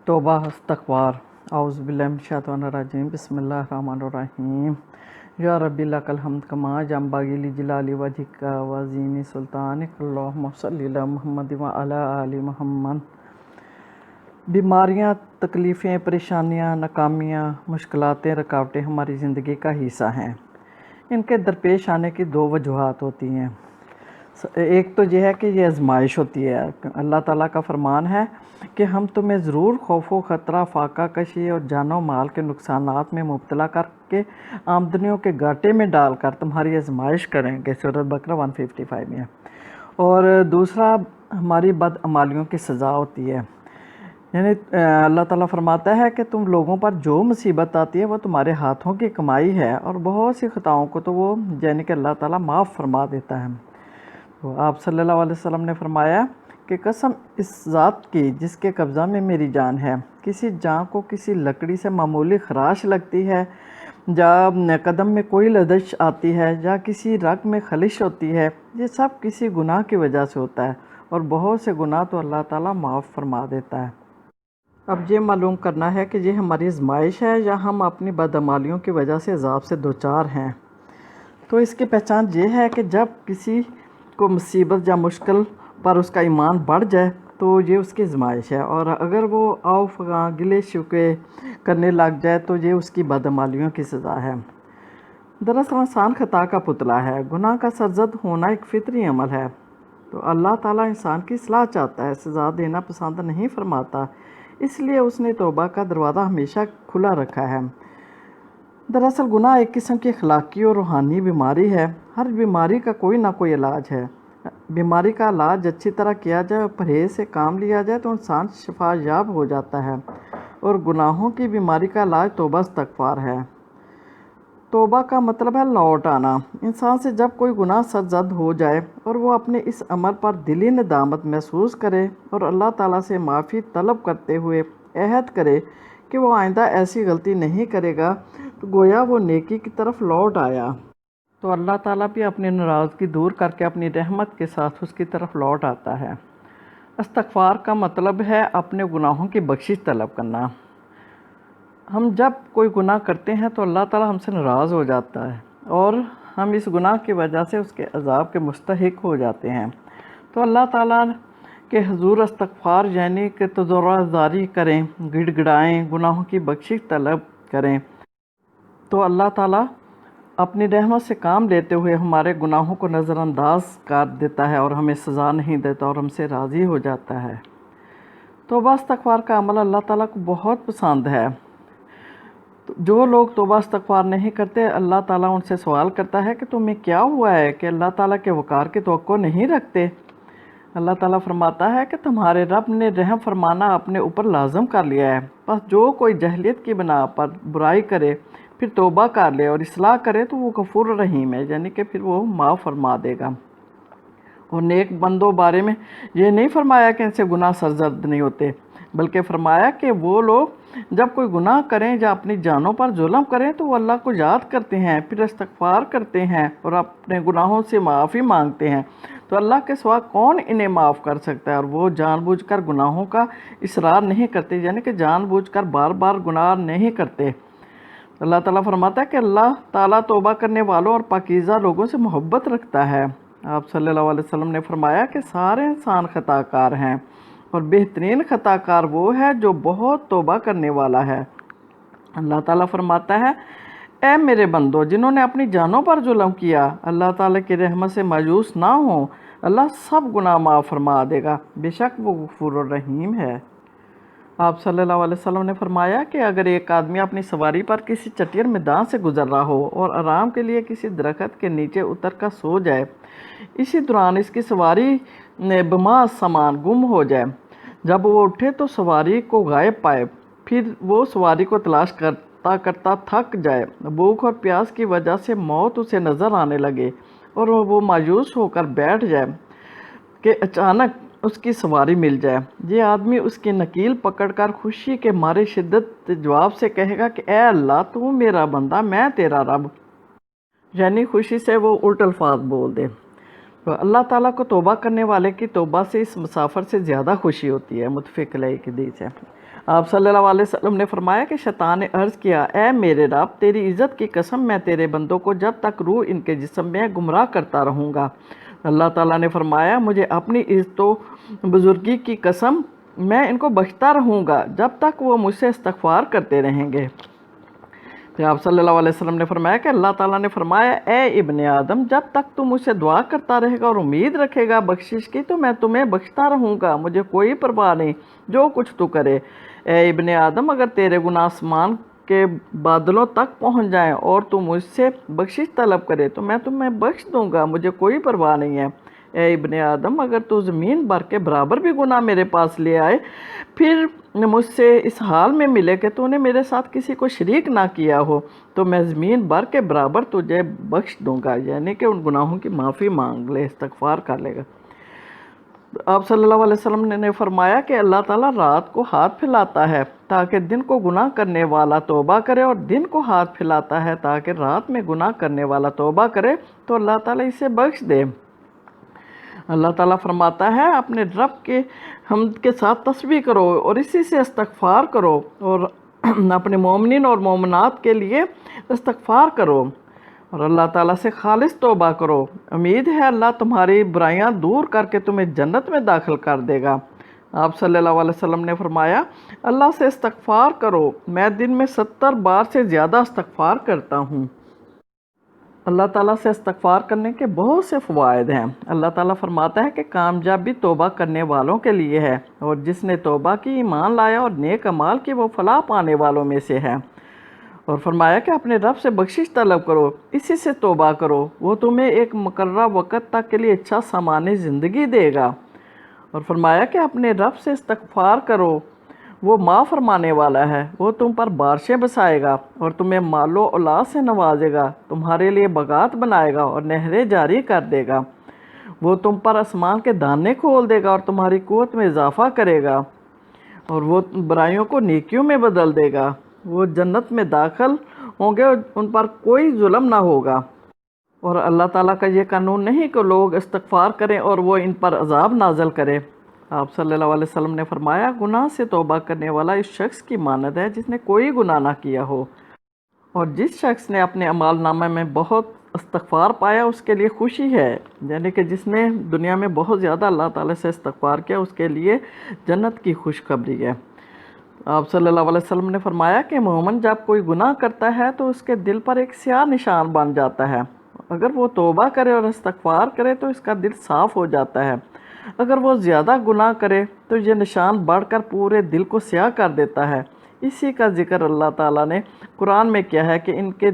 توبہ استغفار اعوذ باللہ من الشیطان الرجیم بسم اللہ الرحمن الرحیم یا ربی لک الحمد کما ینبغی لجلال وجہک وعظیم سلطانک اللہم صلی علی محمد وعلی آل محمد۔ بیماریاں، تکلیفیں، پریشانیاں، ناکامیاں، مشکلاتیں، رکاوٹیں ہماری زندگی کا حصہ ہیں۔ ان کے درپیش آنے کی دو وجوہات ہوتی ہیں۔ ایک تو یہ ہے کہ یہ آزمائش ہوتی ہے۔ اللہ تعالیٰ کا فرمان ہے کہ ہم تمہیں ضرور خوف و خطرہ، فاقہ کشی اور جان و مال کے نقصانات میں مبتلا کر کے آمدنیوں کے گھاٹے میں ڈال کر تمہاری آزمائش کریں گے، سورۃ بقرہ 155 میں۔ اور دوسرا ہماری بدعمالیوں کی سزا ہوتی ہے، یعنی اللہ تعالیٰ فرماتا ہے کہ تم لوگوں پر جو مصیبت آتی ہے وہ تمہارے ہاتھوں کی کمائی ہے، اور بہت سی خطاؤں کو تو وہ یعنی کہ اللہ تعالیٰ معاف فرما دیتا ہے۔ تو آپ صلی اللہ علیہ وسلم نے فرمایا کہ قسم اس ذات کی جس کے قبضہ میں میری جان ہے، کسی جاں کو کسی لکڑی سے معمولی خراش لگتی ہے، یا قدم میں کوئی لرزش آتی ہے، یا کسی رگ میں خلش ہوتی ہے، یہ سب کسی گناہ کی وجہ سے ہوتا ہے، اور بہت سے گناہ تو اللہ تعالیٰ معاف فرما دیتا ہے۔ اب یہ معلوم کرنا ہے کہ یہ ہماری آزمائش ہے یا ہم اپنی بدعمالیوں کی وجہ سے عذاب سے دوچار ہیں۔ تو اس کی پہچان یہ ہے کہ جب کسی کو مصیبت یا مشکل پر اس کا ایمان بڑھ جائے تو یہ اس کی آزمائش ہے، اور اگر وہ آؤ فغاں گلے شکوے کرنے لگ جائے تو یہ اس کی بدعمالیوں کی سزا ہے۔ دراصل انسان خطا کا پتلا ہے، گناہ کا سرزد ہونا ایک فطری عمل ہے۔ تو اللہ تعالیٰ انسان کی اصلاح چاہتا ہے، سزا دینا پسند نہیں فرماتا، اس لیے اس نے توبہ کا دروازہ ہمیشہ کھلا رکھا ہے۔ دراصل گناہ ایک قسم کی اخلاقی اور روحانی بیماری ہے۔ ہر بیماری کا کوئی نہ کوئی علاج ہے۔ بیماری کا علاج اچھی طرح کیا جائے اور پرہیز سے کام لیا جائے تو انسان شفا یاب ہو جاتا ہے، اور گناہوں کی بیماری کا علاج توبہ استغفار ہے۔ توبہ کا مطلب ہے لوٹ آنا۔ انسان سے جب کوئی گناہ سرزد ہو جائے اور وہ اپنے اس عمل پر دلی ندامت محسوس کرے اور اللہ تعالیٰ سے معافی طلب کرتے ہوئے عہد کرے کہ وہ آئندہ ایسی غلطی نہیں کرے گا، تو گویا وہ نیکی کی طرف لوٹ آیا۔ تو اللہ تعالیٰ بھی اپنی ناراضگی دور کر کے اپنی رحمت کے ساتھ اس کی طرف لوٹ آتا ہے۔ استغفار کا مطلب ہے اپنے گناہوں کی بخشش طلب کرنا۔ ہم جب کوئی گناہ کرتے ہیں تو اللہ تعالیٰ ہم سے ناراض ہو جاتا ہے، اور ہم اس گناہ کی وجہ سے اس کے عذاب کے مستحق ہو جاتے ہیں۔ تو اللہ تعالیٰ کہ حضور استغفار یعنی کہ تضرع زاری کریں، گڑ گڑائیں، گناہوں کی بخشش طلب کریں، تو اللہ تعالیٰ اپنی رحمت سے کام لیتے ہوئے ہمارے گناہوں کو نظر انداز کر دیتا ہے اور ہمیں سزا نہیں دیتا اور ہم سے راضی ہو جاتا ہے۔ توبہ استغفار کا عمل اللہ تعالیٰ کو بہت پسند ہے۔ جو لوگ توبہ استغفار نہیں کرتے، اللہ تعالیٰ ان سے سوال کرتا ہے کہ تمہیں کیا ہوا ہے کہ اللہ تعالیٰ کے وقار کی توقع نہیں رکھتے؟ اللہ تعالیٰ فرماتا ہے کہ تمہارے رب نے رحم فرمانا اپنے اوپر لازم کر لیا ہے، بس جو کوئی جہلیت کی بنا پر برائی کرے پھر توبہ کر لے اور اصلاح کرے تو وہ غفور رحیم ہے، یعنی کہ پھر وہ معاف فرما دے گا۔ اور نیک بندوں بارے میں یہ نہیں فرمایا کہ ان سے گناہ سرزد نہیں ہوتے، بلکہ فرمایا کہ وہ لوگ جب کوئی گناہ کریں یا اپنی جانوں پر ظلم کریں تو وہ اللہ کو یاد کرتے ہیں، پھر استغفار کرتے ہیں اور اپنے گناہوں سے معافی مانگتے ہیں، تو اللہ کے سوا کون انہیں معاف کر سکتا ہے؟ اور وہ جان بوجھ کر گناہوں کا اصرار نہیں کرتے، یعنی کہ جان بوجھ کر بار بار گناہ نہیں کرتے۔ اللہ تعالیٰ فرماتا ہے کہ اللہ تعالیٰ توبہ کرنے والوں اور پاکیزہ لوگوں سے محبت رکھتا ہے۔ آپ صلی اللہ علیہ وسلم نے فرمایا کہ سارے انسان خطا کار ہیں، اور بہترین خطا کار وہ ہے جو بہت توبہ کرنے والا ہے۔ اللہ تعالیٰ فرماتا ہے اے میرے بندو جنہوں نے اپنی جانوں پر ظلم کیا، اللہ تعالیٰ کی رحمت سے مایوس نہ ہوں، اللہ سب گناہ معاف فرما دے گا، بے شک وہ غفور الرحیم ہے۔ آپ صلی اللہ علیہ وسلم نے فرمایا کہ اگر ایک آدمی اپنی سواری پر کسی چٹیر میدان سے گزر رہا ہو اور آرام کے لیے کسی درخت کے نیچے اتر کر سو جائے، اسی دوران اس کی سواری بما سامان گم ہو جائے، جب وہ اٹھے تو سواری کو غائب پائے، پھر وہ سواری کو تلاش کرتا کرتا تھک جائے، بھوک اور پیاس کی وجہ سے موت اسے نظر آنے لگے اور وہ مایوس ہو کر بیٹھ جائے کہ اچانک اس کی سواری مل جائے، یہ آدمی اس کی نکیل پکڑ کر خوشی کے مارے شدت جواب سے کہے گا کہ اے اللہ تو میرا بندہ، میں تیرا رب، یعنی خوشی سے وہ الٹ الفاظ بول دے۔ تو اللہ تعالیٰ کو توبہ کرنے والے کی توبہ سے اس مسافر سے زیادہ خوشی ہوتی ہے۔ متفق علیہ کی حدیث ہے۔ آپ صلی اللہ علیہ وسلم نے فرمایا کہ شیطان نے عرض کیا، اے میرے رب، تیری عزت کی قسم، میں تیرے بندوں کو جب تک روح ان کے جسم میں گمراہ کرتا رہوں گا۔ اللہ تعالیٰ نے فرمایا، مجھے اپنی عزت و بزرگی کی قسم، میں ان کو بخشتا رہوں گا جب تک وہ مجھ سے استغفار کرتے رہیں گے۔ پھر آپ صلی اللہ علیہ وسلم نے فرمایا کہ اللہ تعالیٰ نے فرمایا، اے ابن آدم، جب تک تو مجھ سے دعا کرتا رہے گا اور امید رکھے گا بخشش کی، تو میں تمہیں بخشتا رہوں گا، مجھے کوئی پرواہ نہیں جو کچھ تو کرے۔ اے ابن آدم، اگر تیرے گناہ آسمان کے بادلوں تک پہنچ جائیں اور تو مجھ سے بخشش طلب کرے تو میں تمہیں بخش دوں گا، مجھے کوئی پرواہ نہیں ہے۔ اے ابن آدم، اگر تو زمین بھر کے برابر بھی گناہ میرے پاس لے آئے، پھر مجھ سے اس حال میں ملے کہ تو نے میرے ساتھ کسی کو شریک نہ کیا ہو، تو میں زمین بھر کے برابر تجھے بخش دوں گا، یعنی کہ ان گناہوں کی معافی مانگ لے، استغفار کر لے گا۔ آپ صلی اللہ علیہ وسلم نے فرمایا کہ اللہ تعالیٰ رات کو ہاتھ پھیلاتا ہے تاکہ دن کو گناہ کرنے والا توبہ کرے، اور دن کو ہاتھ پھیلاتا ہے تاکہ رات میں گناہ کرنے والا توبہ کرے تو اللہ تعالیٰ اسے بخش دے۔ اللہ تعالیٰ فرماتا ہے، اپنے رب کے حمد کے ساتھ تسبیح کرو اور اسی سے استغفار کرو، اور اپنے مومنین اور مومنات کے لیے استغفار کرو، اور اللہ تعالیٰ سے خالص توبہ کرو۔ امید ہے اللہ تمہاری برائیاں دور کر کے تمہیں جنت میں داخل کر دے گا۔ آپ صلی اللہ علیہ وسلم نے فرمایا، اللہ سے استغفار کرو، میں دن میں 70 بار سے زیادہ استغفار کرتا ہوں۔ اللہ تعالیٰ سے استغفار کرنے کے بہت سے فوائد ہیں۔ اللہ تعالیٰ فرماتا ہے کہ کامیابی توبہ کرنے والوں کے لیے ہے، اور جس نے توبہ کی، ایمان لایا اور نیک اعمال کی، وہ فلاح پانے والوں میں سے ہے۔ اور فرمایا کہ اپنے رب سے بخشش طلب کرو، اسی سے توبہ کرو، وہ تمہیں ایک مقررہ وقت تک کے لیے اچھا سامان زندگی دے گا۔ اور فرمایا کہ اپنے رب سے استغفار کرو، وہ معاف فرمانے والا ہے، وہ تم پر بارشیں برسائے گا اور تمہیں مال و اولاد سے نوازے گا، تمہارے لیے باغات بنائے گا اور نہریں جاری کر دے گا، وہ تم پر آسمان کے دانے کھول دے گا اور تمہاری قوت میں اضافہ کرے گا، اور وہ برائیوں کو نیکیوں میں بدل دے گا، وہ جنت میں داخل ہوں گے اور ان پر کوئی ظلم نہ ہوگا۔ اور اللہ تعالیٰ کا یہ قانون نہیں کہ لوگ استغفار کریں اور وہ ان پر عذاب نازل کرے۔ آپ صلی اللہ علیہ وسلم نے فرمایا، گناہ سے توبہ کرنے والا اس شخص کی مانند ہے جس نے کوئی گناہ نہ کیا ہو، اور جس شخص نے اپنے اعمال نامے میں بہت استغفار پایا اس کے لیے خوشی ہے، یعنی کہ جس نے دنیا میں بہت زیادہ اللہ تعالیٰ سے استغفار کیا اس کے لیے جنت کی خوشخبری ہے۔ آپ صلی اللہ علیہ وسلم نے فرمایا کہ مومن جب کوئی گناہ کرتا ہے تو اس کے دل پر ایک سیاہ نشان بن جاتا ہے، اگر وہ توبہ کرے اور استغفار کرے تو اس کا دل صاف ہو جاتا ہے، اگر وہ زیادہ گناہ کرے تو یہ نشان بڑھ کر پورے دل کو سیاہ کر دیتا ہے۔ اسی کا ذکر اللہ تعالیٰ نے قرآن میں کیا ہے کہ ان کے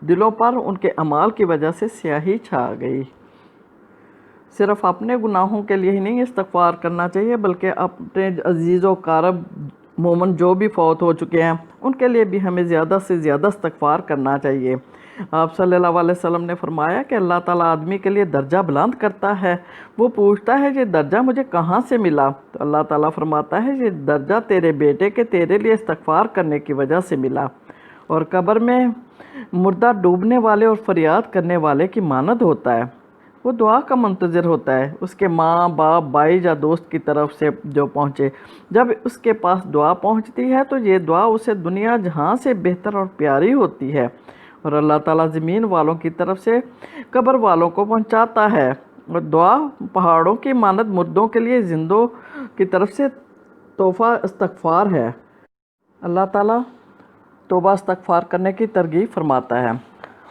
دلوں پر ان کے اعمال کی وجہ سے سیاہی چھا گئی۔ صرف اپنے گناہوں کے لیے ہی نہیں استغفار کرنا چاہیے، بلکہ اپنے عزیز و قارب مومن جو بھی فوت ہو چکے ہیں ان کے لیے بھی ہمیں زیادہ سے زیادہ استغفار کرنا چاہیے۔ آپ صلی اللہ علیہ وسلم نے فرمایا کہ اللہ تعالیٰ آدمی کے لیے درجہ بلند کرتا ہے، وہ پوچھتا ہے یہ درجہ مجھے کہاں سے ملا؟ تو اللہ تعالیٰ فرماتا ہے یہ درجہ تیرے بیٹے کے تیرے لیے استغفار کرنے کی وجہ سے ملا، اور قبر میں مردہ ڈوبنے والے اور فریاد کرنے والے کی مانند ہوتا ہے، وہ دعا کا منتظر ہوتا ہے، اس کے ماں باپ بھائی یا دوست کی طرف سے جو پہنچے، جب اس کے پاس دعا پہنچتی ہے تو یہ دعا اسے دنیا جہاں سے بہتر اور پیاری ہوتی ہے، اور اللہ تعالیٰ زمین والوں کی طرف سے قبر والوں کو پہنچاتا ہے، اور دعا پہاڑوں کی مانند مردوں کے لیے زندوں کی طرف سے تحفہ استغفار ہے۔ اللہ تعالیٰ توبہ استغفار کرنے کی ترغیب فرماتا ہے۔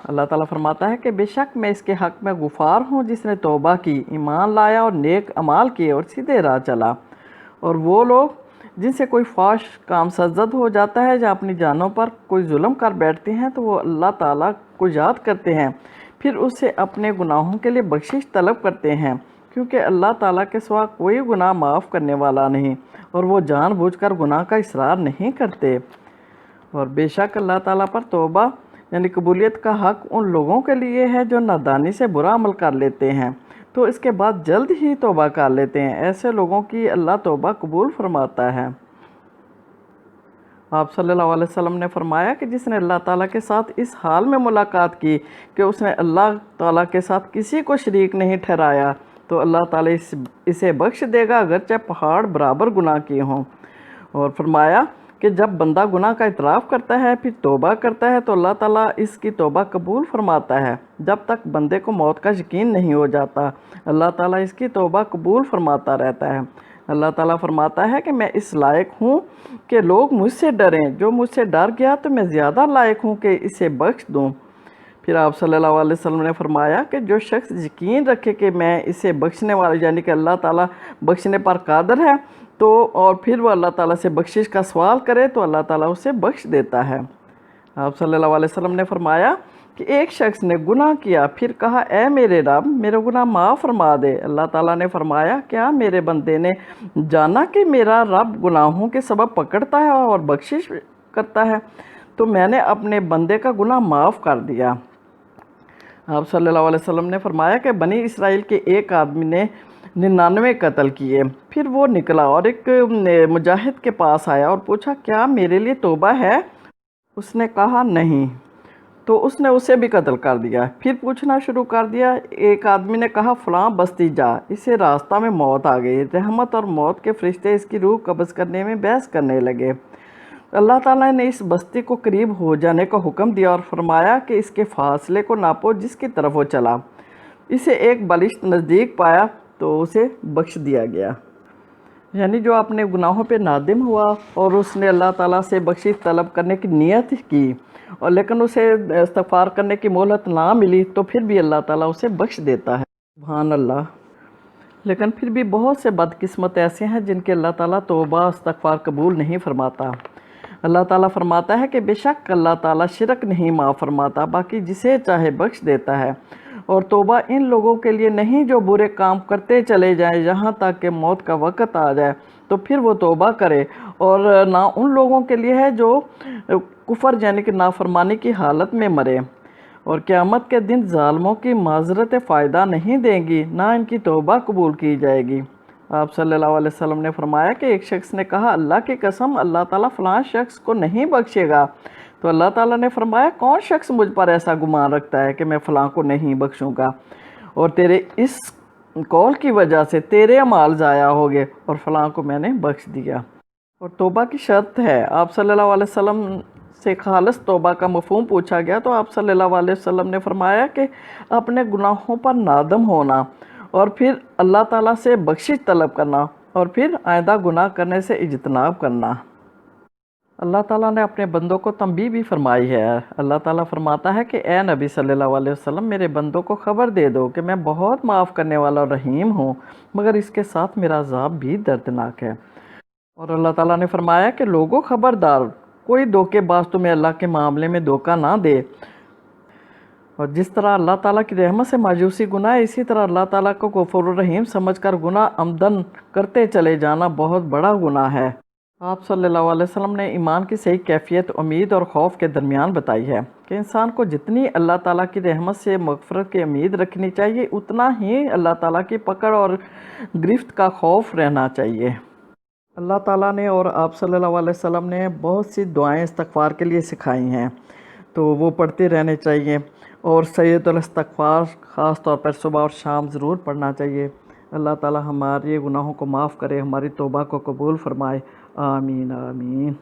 اللہ تعالیٰ فرماتا ہے کہ بے شک میں اس کے حق میں غفار ہوں جس نے توبہ کی، ایمان لایا اور نیک اعمال کیے اور سیدھے راہ چلا، اور وہ لوگ جن سے کوئی فحش کام سرزد ہو جاتا ہے یا اپنی جانوں پر کوئی ظلم کر بیٹھتے ہیں تو وہ اللہ تعالیٰ کو یاد کرتے ہیں، پھر اس سے اپنے گناہوں کے لیے بخشش طلب کرتے ہیں، کیونکہ اللہ تعالیٰ کے سوا کوئی گناہ معاف کرنے والا نہیں، اور وہ جان بوجھ کر گناہ کا اصرار نہیں کرتے۔ اور بے شک اللہ تعالیٰ پر توبہ یعنی قبولیت کا حق ان لوگوں کے لیے ہے جو نادانی سے برا عمل کر لیتے ہیں تو اس کے بعد جلد ہی توبہ کر لیتے ہیں، ایسے لوگوں کی اللہ توبہ قبول فرماتا ہے۔ آپ صلی اللہ علیہ وسلم نے فرمایا کہ جس نے اللہ تعالیٰ کے ساتھ اس حال میں ملاقات کی کہ اس نے اللہ تعالیٰ کے ساتھ کسی کو شریک نہیں ٹھہرایا، تو اللہ تعالیٰ اسے بخش دے گا اگرچہ پہاڑ برابر گناہ کیے ہوں۔ اور فرمایا کہ جب بندہ گناہ کا اعتراف کرتا ہے پھر توبہ کرتا ہے تو اللہ تعالیٰ اس کی توبہ قبول فرماتا ہے۔ جب تک بندے کو موت کا یقین نہیں ہو جاتا اللہ تعالیٰ اس کی توبہ قبول فرماتا رہتا ہے۔ اللہ تعالیٰ فرماتا ہے کہ میں اس لائق ہوں کہ لوگ مجھ سے ڈریں، جو مجھ سے ڈر گیا تو میں زیادہ لائق ہوں کہ اسے بخش دوں۔ پھر آپ صلی اللہ علیہ وسلم نے فرمایا کہ جو شخص یقین رکھے کہ میں اسے بخشنے والا یعنی کہ اللہ تعالیٰ بخشنے پر قادر ہے تو اور پھر وہ اللہ تعالیٰ سے بخشش کا سوال کرے تو اللہ تعالیٰ اسے بخش دیتا ہے۔ آپ صلی اللہ علیہ وسلم نے فرمایا کہ ایک شخص نے گناہ کیا پھر کہا اے میرے رب میرے گناہ معاف فرما دے۔ اللہ تعالیٰ نے فرمایا کیا میرے بندے نے جانا کہ میرا رب گناہوں کے سبب پکڑتا ہے اور بخشش کرتا ہے تو میں نے اپنے بندے کا گناہ معاف کر دیا۔ آپ صلی اللہ علیہ وسلم نے فرمایا کہ بنی اسرائیل کے ایک آدمی نے 99 قتل کیے، پھر وہ نکلا اور ایک مجاہد کے پاس آیا اور پوچھا کیا میرے لیے توبہ ہے؟ اس نے کہا نہیں، تو اس نے اسے بھی قتل کر دیا۔ پھر پوچھنا شروع کر دیا، ایک آدمی نے کہا فلاں بستی جا، اسے راستہ میں موت آ گئی، رحمت اور موت کے فرشتے اس کی روح قبض کرنے میں بحث کرنے لگے۔ اللہ تعالیٰ نے اس بستی کو قریب ہو جانے کا حکم دیا اور فرمایا کہ اس کے فاصلے کو ناپو جس کی طرف وہ چلا۔ اسے ایک بالشت نزدیک پایا تو اسے بخش دیا گیا۔ یعنی جو اپنے گناہوں پہ نادم ہوا اور اس نے اللہ تعالیٰ سے بخشش طلب کرنے کی نیت کی اور لیکن اسے استغفار کرنے کی مہلت نہ ملی تو پھر بھی اللہ تعالیٰ اسے بخش دیتا ہے۔ سبحان اللہ۔ لیکن پھر بھی بہت سے بدقسمت ایسے ہیں جن کے اللہ تعالیٰ توبہ استغفار قبول نہیں فرماتا۔ اللہ تعالیٰ فرماتا ہے کہ بے شک اللہ تعالیٰ شرک نہیں معاف فرماتا، باقی جسے چاہے بخش دیتا ہے۔ اور توبہ ان لوگوں کے لیے نہیں جو برے کام کرتے چلے جائیں یہاں تک کہ موت کا وقت آ جائے تو پھر وہ توبہ کرے، اور نہ ان لوگوں کے لیے ہے جو کفر یعنی کہ نافرمانی کی حالت میں مرے۔ اور قیامت کے دن ظالموں کی معذرت فائدہ نہیں دیں گی، نہ ان کی توبہ قبول کی جائے گی۔ آپ صلی اللہ علیہ وسلم نے فرمایا کہ ایک شخص نے کہا اللہ کی قسم اللہ تعالیٰ فلاں شخص کو نہیں بخشے گا، تو اللہ تعالیٰ نے فرمایا کون شخص مجھ پر ایسا گمان رکھتا ہے کہ میں فلاں کو نہیں بخشوں گا، اور تیرے اس قول کی وجہ سے تیرے اعمال ضائع ہو گئے اور فلاں کو میں نے بخش دیا۔ اور توبہ کی شرط ہے، آپ صلی اللہ علیہ وسلم سے خالص توبہ کا مفہوم پوچھا گیا تو آپ صلی اللہ علیہ وسلم نے فرمایا کہ اپنے گناہوں پر نادم ہونا اور پھر اللہ تعالیٰ سے بخشش طلب کرنا اور پھر آئندہ گناہ کرنے سے اجتناب کرنا۔ اللہ تعالیٰ نے اپنے بندوں کو تنبیہ بھی فرمائی ہے۔ اللہ تعالیٰ فرماتا ہے کہ اے نبی صلی اللہ علیہ وسلم میرے بندوں کو خبر دے دو کہ میں بہت معاف کرنے والا اور رحیم ہوں، مگر اس کے ساتھ میرا عذاب بھی دردناک ہے۔ اور اللہ تعالیٰ نے فرمایا کہ لوگوں خبردار، کوئی دھوکے باز تمہیں اللہ کے معاملے میں دھوکہ نہ دے۔ اور جس طرح اللہ تعالیٰ کی رحمت سے مایوسی گناہ ہے، اسی طرح اللہ تعالیٰ کو غفور الرحیم سمجھ کر گناہ عمدن کرتے چلے جانا بہت بڑا گناہ ہے۔ آپ صلی اللہ علیہ وسلم نے ایمان کی صحیح کیفیت امید اور خوف کے درمیان بتائی ہے کہ انسان کو جتنی اللہ تعالیٰ کی رحمت سے مغفرت کی امید رکھنی چاہیے اتنا ہی اللہ تعالیٰ کی پکڑ اور گرفت کا خوف رہنا چاہیے۔ اللہ تعالیٰ نے اور آپ صلی اللہ علیہ وسلم نے بہت سی دعائیں استغفار کے لیے سکھائی ہیں، تو وہ پڑھتے رہنے چاہیے، اور سید الاستغفار خاص طور پر صبح اور شام ضرور پڑھنا چاہیے۔ اللہ تعالیٰ ہمارے گناہوں کو معاف کرے، ہماری توبہ کو قبول فرمائے، آمین آمین۔